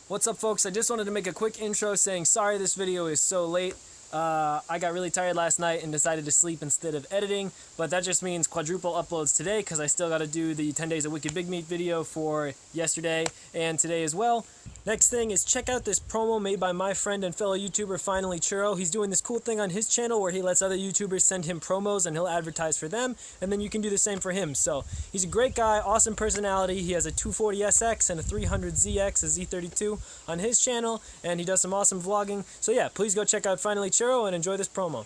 What's up, folks? I just wanted to make a quick intro saying sorry this video is so late. I got really tired last night and decided to sleep instead of editing, but that just means quadruple uploads today because I still got to do the 10 days of Wicked Big Meat video for yesterday and today as well. Next thing is check out this promo made by my friend and fellow YouTuber Finally Churro. He's doing this cool thing on his channel where he lets other YouTubers send him promos and he'll advertise for them, and then you can do the same for him. So he's a great guy, awesome personality. He has a 240SX and a 300ZX, a Z32 on his channel, and he does some awesome vlogging. So yeah, please go check out Finally Churro and enjoy this promo.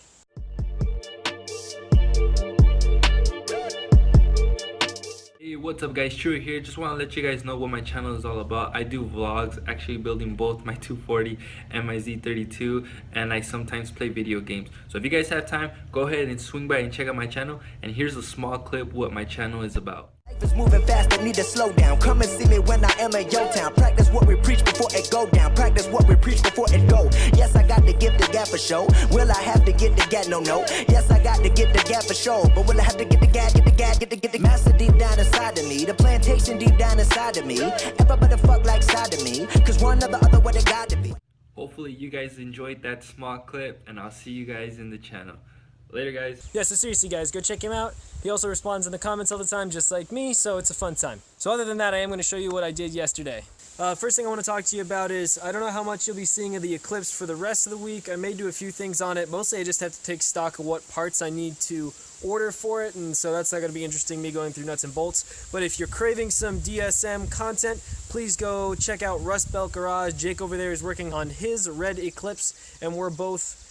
Hey, what's up guys, Churro here. Just want to let you guys know what my channel is all about. I do vlogs, actually building both my 240 and my Z32, and I sometimes play video games. So if you guys have time, go ahead and swing by and check out my channel, and here's a small clip what my channel is about. Life is moving fast, I need to slow down. Come and see me when I am in your town. Practice what we preach before it go down. Practice what we preach before it go. Yes, I got to get the gap for show. Will I have to get the gap? No. Yes, I got to get the gap for show. But will I have to get the gap, get the master deep down inside of me. The plantation deep down inside of me. Everybody fuck like side of me. Cause one or the other what it got to be. Hopefully you guys enjoyed that small clip, and I'll see you guys in the channel. Later, guys. Yeah, so seriously, guys, go check him out. He also responds in the comments all the time, just like me, so it's a fun time. So other than that, I am going to show you what I did yesterday. First thing I want to talk to you about is, I don't know how much you'll be seeing of the Eclipse for the rest of the week. I may do a few things on it. Mostly I just have to take stock of what parts I need to order for it, and so that's not going to be interesting, me going through nuts and bolts. But if you're craving some DSM content, please go check out Rust Belt Garage. Jake over there is working on his red Eclipse, and we're both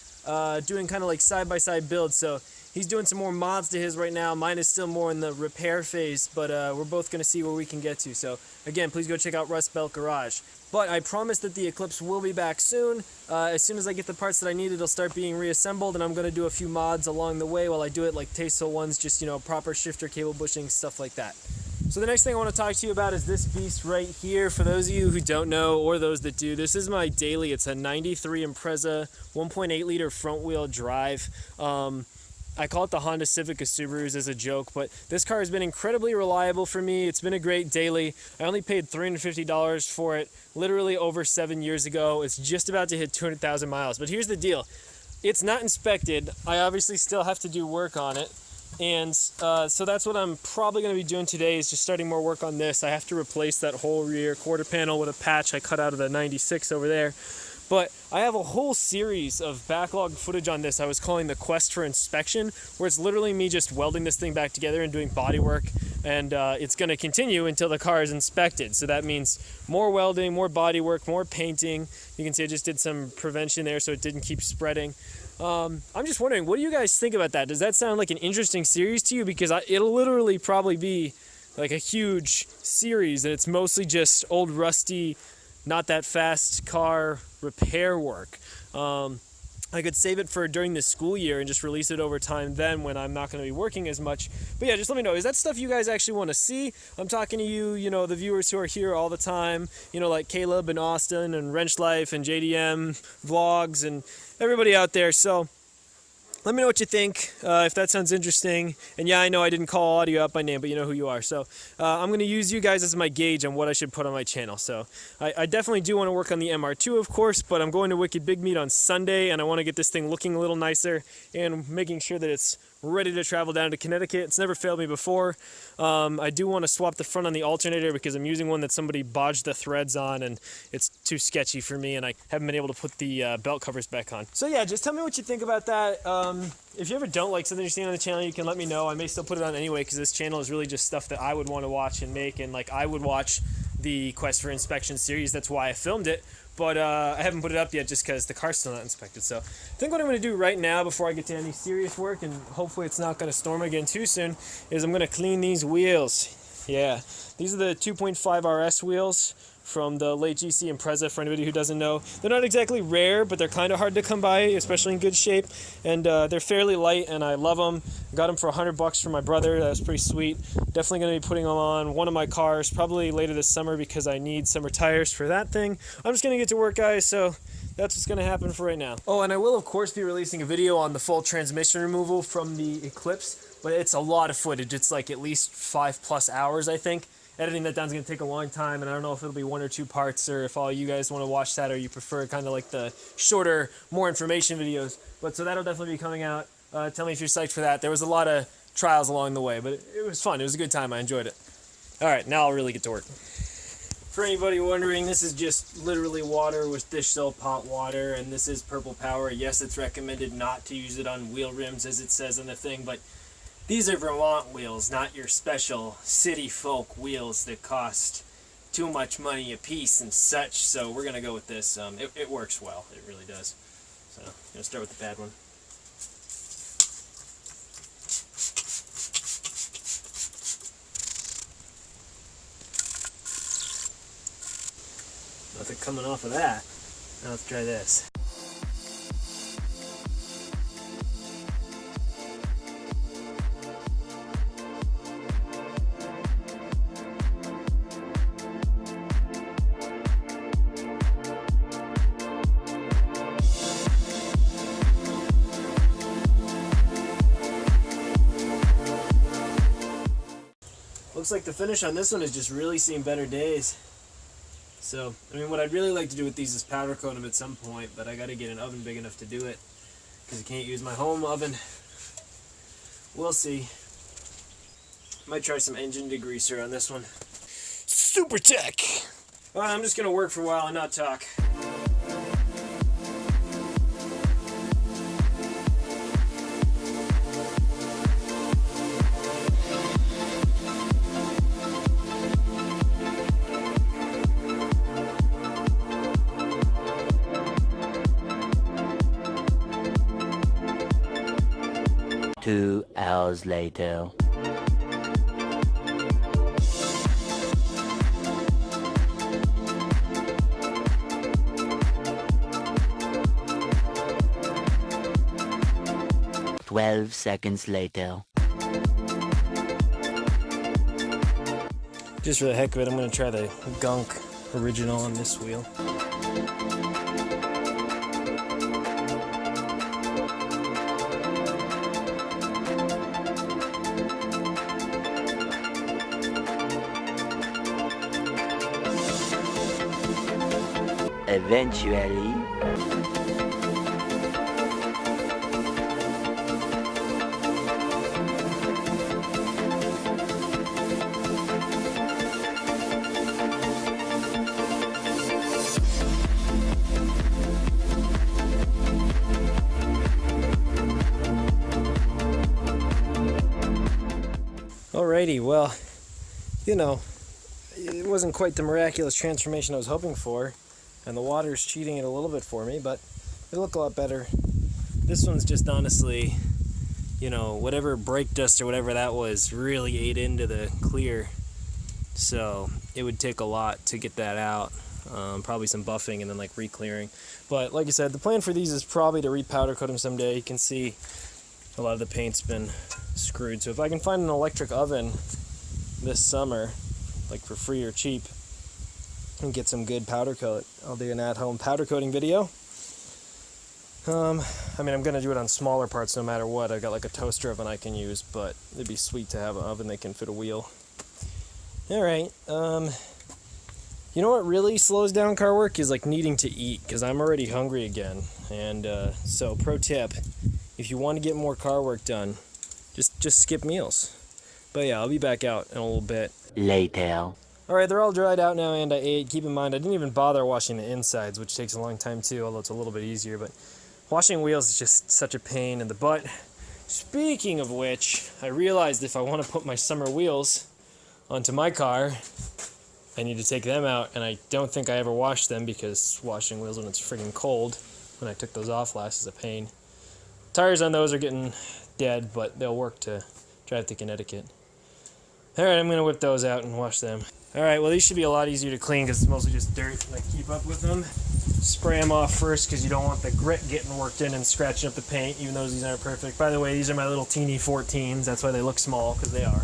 doing kind of like side-by-side builds. So he's doing some more mods to his right now. Mine is still more in the repair phase, but we're both going to see where we can get to. So again, please go check out Rust Belt Garage. But I promise that the Eclipse will be back soon. As soon as I get the parts that I need, it'll start being reassembled, and I'm going to do a few mods along the way while I do it, like tasteful ones, just, you know, proper shifter cable bushing, stuff like that. So the next thing I want to talk to you about is this beast right here. For those of you who don't know, or those that do, this is my daily. It's a 93 Impreza 1.8 liter front wheel drive. I call it the Honda Civic of Subarus as a joke, but this car has been incredibly reliable for me. It's been a great daily. I only paid $350 for it literally over 7 years ago. It's just about to hit 200,000 miles. But here's the deal. It's not inspected. I obviously still have to do work on it. And so that's what I'm probably going to be doing today, is just starting more work on this. I have to replace that whole rear quarter panel with a patch I cut out of the 96 over there. But I have a whole series of backlog footage on this I was calling the Quest for Inspection, where it's literally me just welding this thing back together and doing body work. And it's going to continue until the car is inspected. So that means more welding, more body work, more painting. You can see I just did some prevention there so it didn't keep spreading. I'm just wondering, what do you guys think about that? Does that sound like an interesting series to you? Because it'll literally probably be like a huge series, and it's mostly just old rusty, not that fast car repair work. I could save it for during the school year and just release it over time then when I'm not going to be working as much. But yeah, just let me know. Is that stuff you guys actually want to see? I'm talking to you, you know, the viewers who are here all the time, you know, like Caleb and Austin and Wrench Life and JDM vlogs and everybody out there. So let me know what you think, if that sounds interesting. And yeah, I know I didn't call audio out by name, but you know who you are. So I'm going to use you guys as my gauge on what I should put on my channel. So I definitely do want to work on the MR2, of course, but I'm going to Wicked Big Meat on Sunday, and I want to get this thing looking a little nicer and making sure that it's ready to travel down to Connecticut. It's never failed me before. I do want to swap the front on the alternator because I'm using one that somebody bodged the threads on, and it's too sketchy for me, and I haven't been able to put the belt covers back on. So yeah, just tell me what you think about that. If you ever don't like something you're seeing on the channel, you can let me know. I may still put it on anyway, because this channel is really just stuff that I would want to watch and make, and like I would watch the Quest for Inspection series. That's why I filmed it. But I haven't put it up yet just because the car's still not inspected. So I think what I'm going to do right now before I get to any serious work, and hopefully it's not going to storm again too soon, is I'm going to clean these wheels. Yeah, these are the 2.5 RS wheels from the late GC Impreza, for anybody who doesn't know. They're not exactly rare, but they're kind of hard to come by, especially in good shape. And they're fairly light, and I love them. Got them for $100 from my brother. That was pretty sweet. Definitely going to be putting them on one of my cars, probably later this summer, because I need summer tires for that thing. I'm just going to get to work, guys, so that's what's going to happen for right now. Oh, and I will, of course, be releasing a video on the full transmission removal from the Eclipse, but it's a lot of footage. It's like at least 5+ hours, I think. editing that down is going to take a long time, and I don't know if it'll be 1 or 2 parts, or if all you guys want to watch that, or you prefer kind of like the shorter, more information videos. But so that'll definitely be coming out. Tell me if you're psyched for that. There was a lot of trials along the way, but it was fun. It was a good time. I enjoyed it. All right, now I'll really get to work. For anybody wondering, this is just literally water with dish soap, hot water, and this is Purple Power. Yes, it's recommended not to use it on wheel rims, as it says on the thing, but these are Vermont wheels, not your special city folk wheels that cost too much money a piece and such. So we're gonna go with this. It works well. It really does. So I'm gonna start with the bad one. Nothing coming off of that. Now let's try this. Looks like the finish on this one has just really seen better days. So, I mean, what I'd really like to do with these is powder coat them at some point, but I gotta get an oven big enough to do it, because I can't use my home oven. We'll see. Might try some engine degreaser on this one. Super tech! Well, I'm just gonna work for a while and not talk. Two hours later. "12 seconds later. Just for the heck of it, I'm gonna try the Gunk original on this wheel. Eventually. Alrighty, well, you know, it wasn't quite the miraculous transformation I was hoping for, and the water's cheating it a little bit for me, but they look a lot better. This one's just honestly, you know, whatever brake dust or whatever that was really ate into the clear, so it would take a lot to get that out. Probably some buffing and then like re-clearing. But like I said, the plan for these is probably to re-powder coat them someday. You can see a lot of the paint's been screwed. So if I can find an electric oven this summer, like for free or cheap, and get some good powder coat, I'll do an at-home powder coating video. I mean, I'm gonna do it on smaller parts no matter what. I've got like a toaster oven I can use, but it'd be sweet to have an oven that can fit a wheel. All right. You know what really slows down car work is like needing to eat, because I'm already hungry again. And so pro tip, if you want to get more car work done, just skip meals. But yeah, I'll be back out in a little bit. Later. Alright, they're all dried out now and I ate. Keep in mind, I didn't even bother washing the insides, which takes a long time too, although it's a little bit easier. But washing wheels is just such a pain in the butt. Speaking of which, I realized if I want to put my summer wheels onto my car, I need to take them out, and I don't think I ever washed them because washing wheels when it's friggin' cold, when I took those off last, is a pain. Tires on those are getting dead, but they'll work to drive to Connecticut. Alright, I'm going to whip those out and wash them. Alright, well these should be a lot easier to clean because it's mostly just dirt. Like, keep up with them. Spray them off first because you don't want the grit getting worked in and scratching up the paint, even though these aren't perfect. By the way, these are my little teeny 14s. That's why they look small, because they are.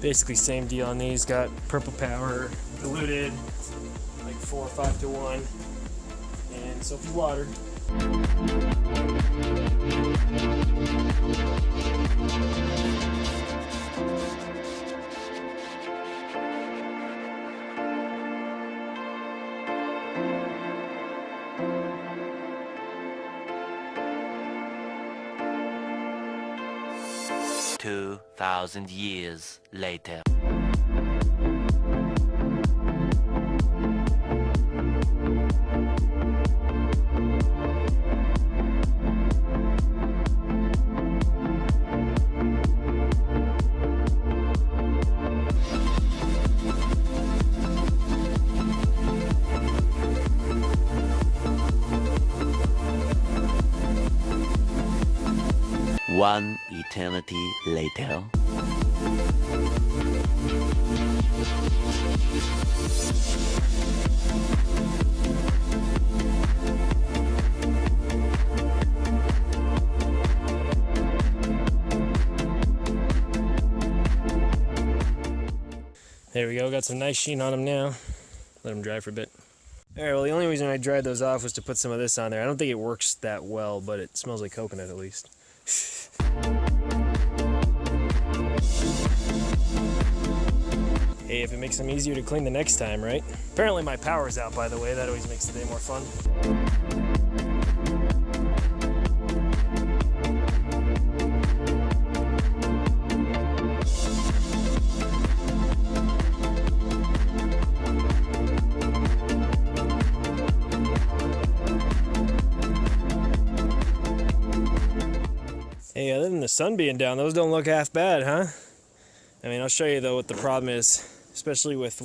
Basically same deal on these. Got Purple Power diluted, like 4 or 5 to 1, and soapy water. $2,000 years later. One eternity later. There we go, got some nice sheen on them now. Let them dry for a bit. Alright, well the only reason I dried those off was to put some of this on there. I don't think it works that well, but it smells like coconut at least. Hey, if it makes them easier to clean the next time, right? Apparently my power's out, by the way. That always makes the day more fun. Hey, other than the sun being down, those don't look half bad, huh? I mean, I'll show you though what the problem is, especially with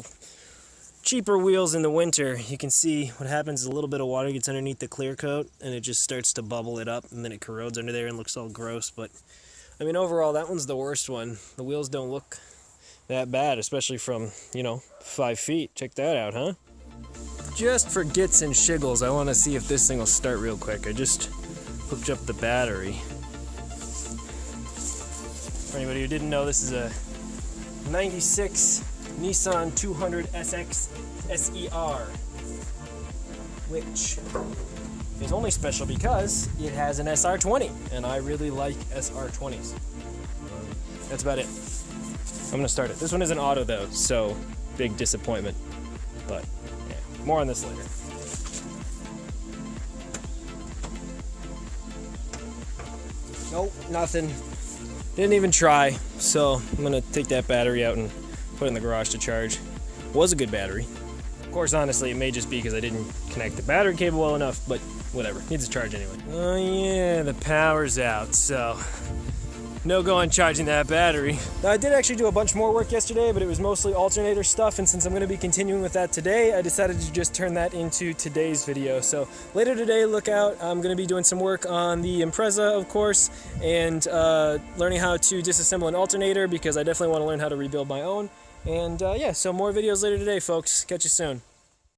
cheaper wheels in the winter. You can see what happens is a little bit of water gets underneath the clear coat and it just starts to bubble it up and then it corrodes under there and looks all gross. But I mean, overall, that one's the worst one. The wheels don't look that bad, especially from, 5 feet. Check that out, huh? Just for gits and shiggles, I want to see if this thing will start real quick. I just hooked up the battery. For anybody who didn't know, this is a 96 Nissan 200 SX SER, which is only special because it has an SR20, and I really like SR20s. That's about it. I'm gonna start it. This one isn't auto though, so big disappointment. But yeah, more on this later. Nope, nothing. Didn't even try, so I'm gonna take that battery out and put it in the garage to charge. Was a good battery. Of course, honestly, it may just be because I didn't connect the battery cable well enough, but whatever, needs a charge anyway. Oh yeah, the power's out, so no go on charging that battery. Now, I did actually do a bunch more work yesterday, but it was mostly alternator stuff, and since I'm gonna be continuing with that today, I decided to just turn that into today's video. So later today, look out, I'm gonna be doing some work on the Impreza, of course, and learning how to disassemble an alternator, because I definitely wanna learn how to rebuild my own. And yeah, so more videos later today, folks. Catch you soon.